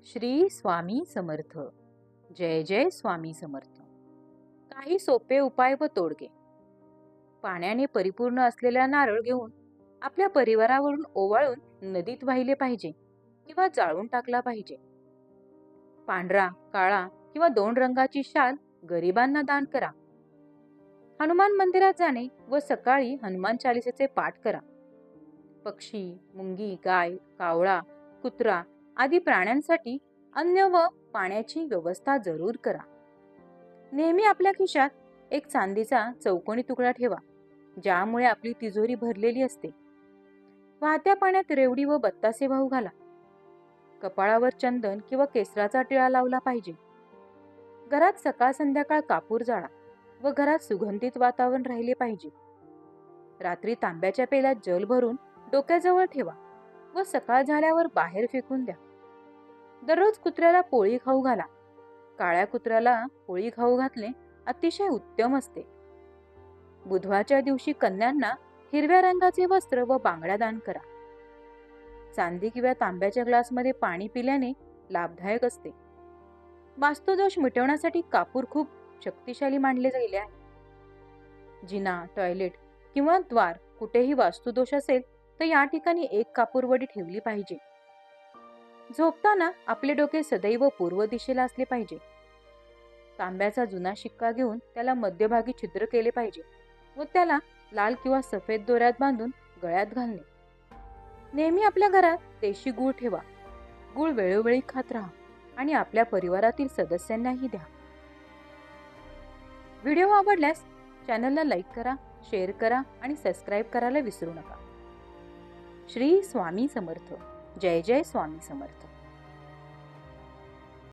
श्री स्वामी समर्थ. जय जय स्वामी समर्थ. काही सोपे उपाय व तोडगे. पाण्याने परिपूर्ण असलेला नारळ घेऊन आपल्या परिवारावरून ओवाळून नदीत वाहिले पाहिजे किंवा जाळून टाकला पाहिजे. पांढरा, काळा किंवा 2 रंगाची शाल गरिबांना दान करा. हनुमान मंदिरात जाणे व सकाळी हनुमान चालिसेचे पाठ करा. पक्षी, मुंगी, गाय, कावळा, कुत्रा आदी प्राण्यांसाठी अन्न व पाण्याची व्यवस्था जरूर करा. नेहमी आपल्या खिशात एक चांदीचा चौकोनी तुकडा ठेवा, ज्यामुळे आपली तिजोरी भरलेली असते. वाहत्या पाण्यात रेवडी व बत्तासे वाहू घाला. कपाळावर चंदन किंवा केसराचा टिळा लावला पाहिजे. घरात सकाळ संध्याकाळ कापूर जाळा व घरात सुगंधित वातावरण राहिले पाहिजे. रात्री तांब्याच्या पेल्यात जल भरून डोक्याजवळ ठेवा व सकाळ झाल्यावर बाहेर फेकून द्या. दररोज कुत्र्याला पोळी खाऊ घाला. काळ्या कुत्र्याला पोळी खाऊ घातले अतिशय उत्तम असते. बुधवारच्या दिवशी कन्यांना हिरव्या रंगाचे वस्त्र व बांगड्या दान करा. चांदी किंवा तांब्याच्या ग्लासमध्ये पाणी पिल्याने लाभदायक असते. वास्तुदोष मिटवण्यासाठी कापूर खूप शक्तिशाली मानले गेले आहे. जिना, टॉयलेट किंवा द्वार कुठेही वास्तुदोष असेल तर या ठिकाणी एक कापूरवडी ठेवली पाहिजे. झोपताना आपले डोके सदैव पूर्व दिशेला असले पाहिजे. तांब्याचा जुना शिक्का घेऊन त्याला मध्यभागी छिद्र केले पाहिजे व त्याला लाल किंवा सफेद दोऱ्यात बांधून गळ्यात घालणे. नेहमी आपल्या घरात देशी गूळ ठेवा. गूळ वेळोवेळी खात राहा आणि आपल्या परिवारातील सदस्यांनाही द्या. व्हिडिओ आवडल्यास चॅनलला लाईक करा, शेअर करा आणि सबस्क्राईब करायला विसरू नका. श्री स्वामी समर्थ. जय जय स्वामी समर्थ.